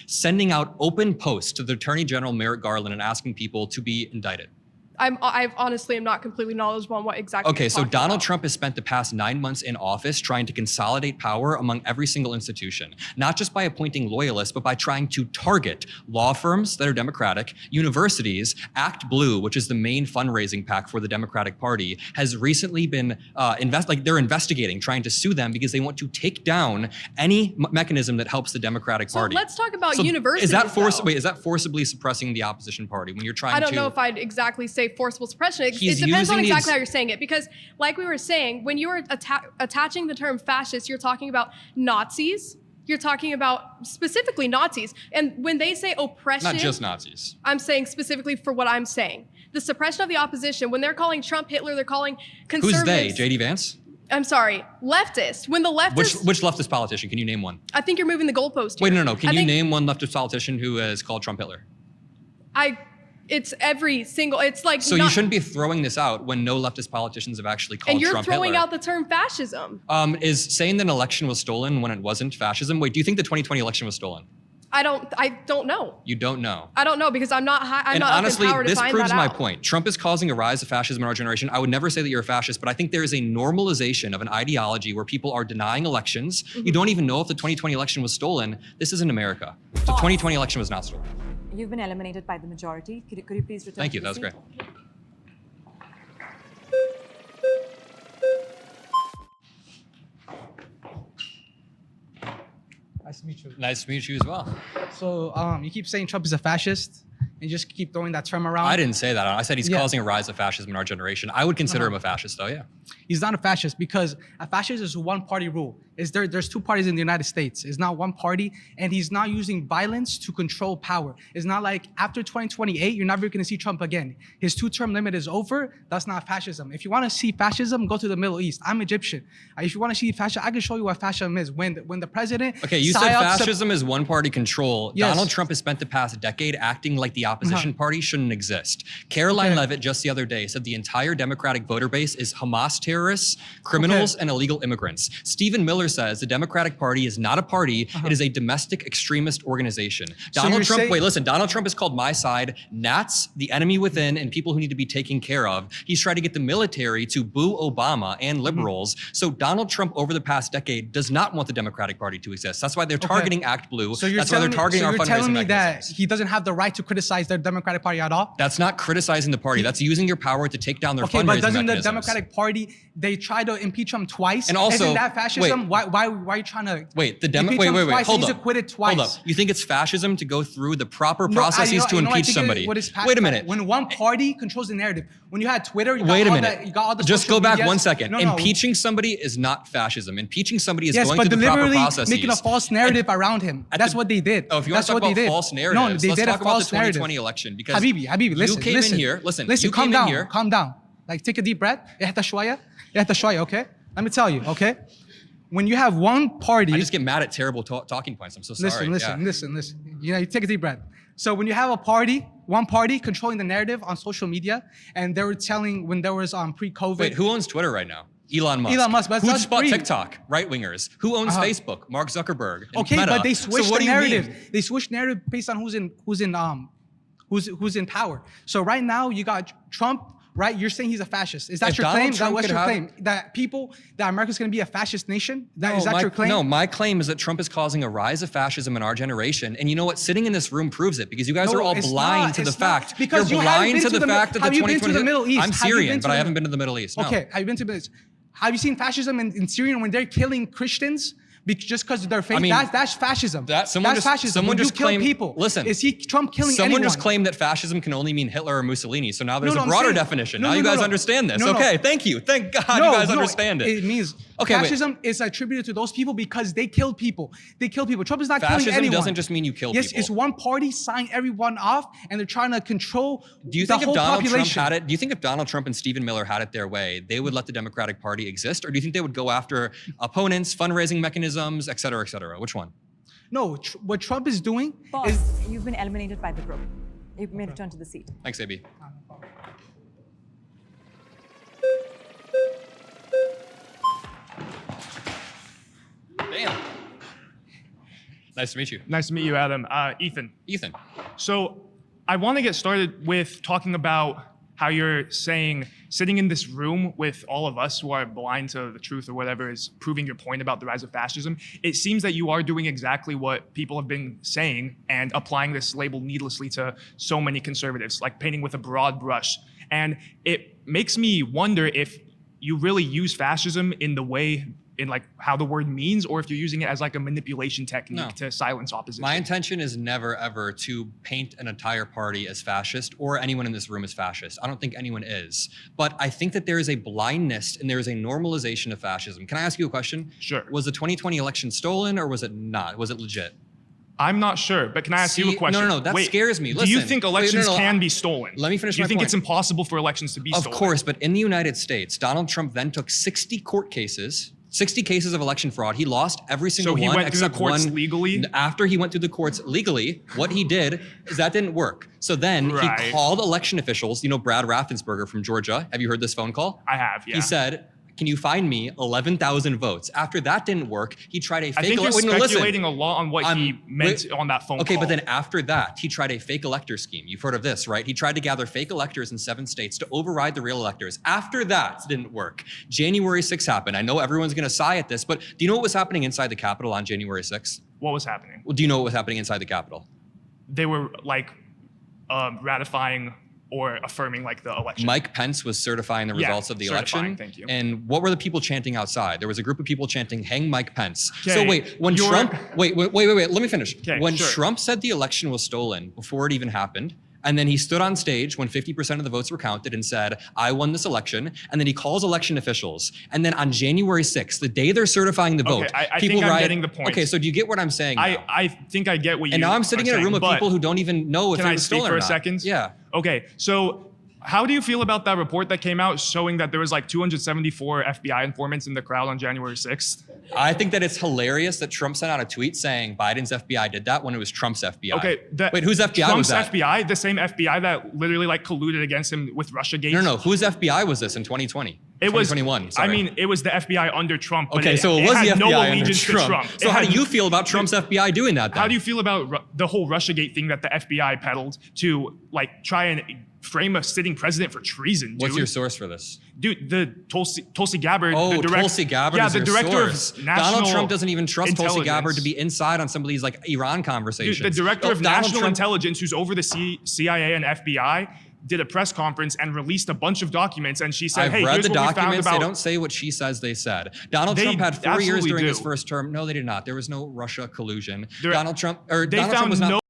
sending out open posts to the Attorney General Merrick Garland and asking people to be indicted. I honestly am not completely knowledgeable on what exactly. Okay, you're so talking Donald about. Trump has spent the past 9 months in office trying to consolidate power among every single institution, not just by appointing loyalists, but by trying to target law firms that are Democratic, universities. ActBlue, which is the main fundraising PAC for the Democratic Party, has recently been they're investigating, trying to sue them because they want to take down any mechanism that helps the Democratic Party. So let's talk about universities. Is that forcibly suppressing the opposition party when you're trying to? I don't know if I'd exactly say forcible suppression. It depends on exactly how you're saying it, because like we were saying, when you were attaching the term fascist, you're talking about Nazis. You're talking about specifically Nazis. And when they say oppression— Not just Nazis. I'm saying specifically for what I'm saying. The suppression of the opposition, when they're calling Trump Hitler, they're calling conservatives— Who's they? J.D. Vance? I'm sorry, leftist. When the leftists— Which leftist politician? Can you name one? I think you're moving the goalpost here. Wait, no. Can you name one leftist politician who has called Trump Hitler? It's every single— it's like— So you shouldn't be throwing this out when no leftist politicians have actually called Trump Hitler. And you're throwing out the term fascism. Is saying that an election was stolen when it wasn't fascism? Wait, do you think the 2020 election was stolen? I don't know. You don't know. I don't know because I'm not honestly, up in power to find that out. this proves my point. Trump is causing a rise of fascism in our generation. I would never say that you're a fascist, but I think there is a normalization of an ideology where people are denying elections. Mm-hmm. You don't even know if the 2020 election was stolen. This isn't America. The 2020 election was not stolen. You've been eliminated by the majority. Could you please return? Thank you. That was great. Nice to meet you. Nice to meet you as well. So you keep saying Trump is a fascist, and you just keep throwing that term around. I didn't say that. I said he's causing a rise of fascism in our generation. I would consider him a fascist, though. Yeah. He's not a fascist because a fascist is one party rule. There's two parties in the United States. It's not one party, and he's not using violence to control power. It's not like after 2028, you're never going to see Trump again. His two-term limit is over. That's not fascism. If you want to see fascism, go to the Middle East. I'm Egyptian. If you want to see fascism, I can show you what fascism is. When the president— Okay, you said fascism is one-party control. Yes. Donald Trump has spent the past decade acting like the opposition party shouldn't exist. Caroline Leavitt just the other day said the entire Democratic voter base is Hamas terrorists, criminals, and illegal immigrants. Stephen Miller says the Democratic Party is not a party. It is a domestic extremist organization. Donald Trump has called my side Nats, the enemy within, and people who need to be taken care of. He's tried to get the military to boo Obama and liberals. So Donald Trump over the past decade does not want the Democratic Party to exist. That's why they're targeting ActBlue. That's why they're targeting our fundraising mechanisms. So you're telling me that he doesn't have the right to criticize the Democratic Party at all? That's not criticizing the party. That's using your power to take down their fundraising mechanisms. Okay, but doesn't the Democratic Party, they try to impeach him twice? And also— isn't that fascism? Why are you trying to— Wait, hold up. Acquitted twice. Hold up. You think it's fascism to go through the proper processes to impeach somebody? Wait a minute. When one party controls the narrative, when you had Twitter, you got all the Just go back 1 second. No. Impeaching somebody is not fascism. Impeaching somebody is going through the proper processes. Yes, but deliberately making a false narrative around him. That's what they did. Oh, if you want to talk about false narratives, no, they did let's talk a about the false narrative. 2020 election. Because Habibi, listen. You came in here. Listen, Calm down. Like, take a deep breath. Okay? Let me tell you, okay? When you have one party— I just get mad at terrible talking points. I'm so sorry. Listen. You take a deep breath. So when you have one party controlling the narrative on social media, and they were telling when there was pre-COVID— Wait, who owns Twitter right now? Elon Musk. But who just bought TikTok? Right-wingers. Who owns Facebook? Mark Zuckerberg. Okay, Meta. but they switched the narrative. Mean? They switched narrative based on who's in power. So right now you got Trump. Right, you're saying he's a fascist. Is that your claim? What's your claim? That America's going to be a fascist nation? Is that your claim? No, my claim is that Trump is causing a rise of fascism in our generation. And you know what? Sitting in this room proves it because you guys are all blind to the fact. Because you're blind to the fact that the 2020— Have you been to the Middle East? I'm Syrian, but I haven't been to the Middle East. No. Okay, have you been to the Middle East? Have you seen fascism in Syria when they're killing Christians? Just because of their faith, that's fascism. That's fascism. Someone just claimed people. Listen, is Trump killing someone anyone? just claimed that fascism can only mean Hitler or Mussolini. So now there's a broader definition. Now you guys understand this. Okay, thank you. Thank God you guys understand it. It means fascism is attributed to those people because they killed people. Trump is not killing anyone. Fascism doesn't just mean you kill people. Yes, it's one party signing everyone off, and they're trying to control the whole population. Do you think if Donald Trump and Stephen Miller had it their way, they would let the Democratic Party exist, or do you think they would go after opponents, fundraising mechanisms, et cetera, et cetera? Which one? No, what Trump is doing is— You've been eliminated by the group. You may return to the seat. Thanks, AB. Damn. Nice to meet you. Nice to meet you, Adam. Ethan. Ethan. So I want to get started with talking about how you're saying sitting in this room with all of us who are blind to the truth or whatever is proving your point about the rise of fascism. It seems that you are doing exactly what people have been saying and applying this label needlessly to so many conservatives, like painting with a broad brush. And it makes me wonder if you really use fascism in the way, in like how the word means, or if you're using it as like a manipulation technique to silence opposition. My intention is never ever to paint an entire party as fascist or anyone in this room as fascist. I don't think anyone is. But I think that there is a blindness and there is a normalization of fascism. Can I ask you a question? Sure. Was the 2020 election stolen or was it not? Was it legit? I'm not sure, but can I ask you a question? No, that scares me. Listen, do you think elections can be stolen? Let me finish my point. Do you think it's impossible for elections to be stolen? Of course, but in the United States, Donald Trump then took 60 court cases, 60 cases of election fraud. He lost every single one. So he went through the except courts one. Legally? After he went through the courts legally, what he did is that didn't work. So then he called election officials, Brad Raffensperger from Georgia. Have you heard this phone call? I have, yeah. He said, can you find me 11,000 votes? After that didn't work, he tried a fake... I think you're speculating a lot on what he meant on that phone call. Okay, but then after that, he tried a fake elector scheme. You've heard of this, right? He tried to gather fake electors in 7 states to override the real electors. After that, didn't work. January 6th happened. I know everyone's going to sigh at this, but do you know what was happening inside the Capitol on January 6th? What was happening? Well, do you know what was happening inside the Capitol? They were like ratifying or affirming like the election. Mike Pence was certifying the results of the election. Thank you. And what were the people chanting outside? There was a group of people chanting, "Hang Mike Pence." Okay, so wait, when Trump, wait, let me finish. Okay, when Trump said the election was stolen before it even happened, and then he stood on stage when 50% of the votes were counted and said, "I won this election." And then he calls election officials. And then on January 6th, the day they're certifying the vote, I people think I'm riot. getting the point. Okay, so do you get what I'm saying now? I think I get what you. And now I'm sitting in a room of people who don't even know if it was stolen or not. Can I speak for a second? Yeah. Okay, so how do you feel about that report that came out showing that there was like 274 FBI informants in the crowd on January 6th? I think that it's hilarious that Trump sent out a tweet saying Biden's FBI did that when it was Trump's FBI. Okay, wait, whose FBI was that? Trump's FBI, the same FBI that literally like colluded against him with Russiagate. No, whose FBI was this in 2020? It was 2021. Sorry. I mean, it was the FBI under Trump. But okay, so it was had the FBI no under allegiance to Trump. So how do you feel about Trump's FBI doing that then? How do you feel about the whole Russiagate thing that the FBI peddled to like try and frame a sitting president for treason, dude? What's your source for this? Dude, the Tulsi Gabbard. Oh, Tulsi Gabbard is the your director source. of National Donald Trump doesn't even trust Tulsi Intelligence. Gabbard to be inside on some of these like Iran conversations. Dude, the director of National Intelligence, who's over the CIA and FBI, did a press conference and released a bunch of documents, and she said, "Hey, here's what we found about." I've read the documents. They don't say what she says they said. Donald Trump had 4 years during his first term. No, they did not. There was no Russia collusion. Donald Trump was not.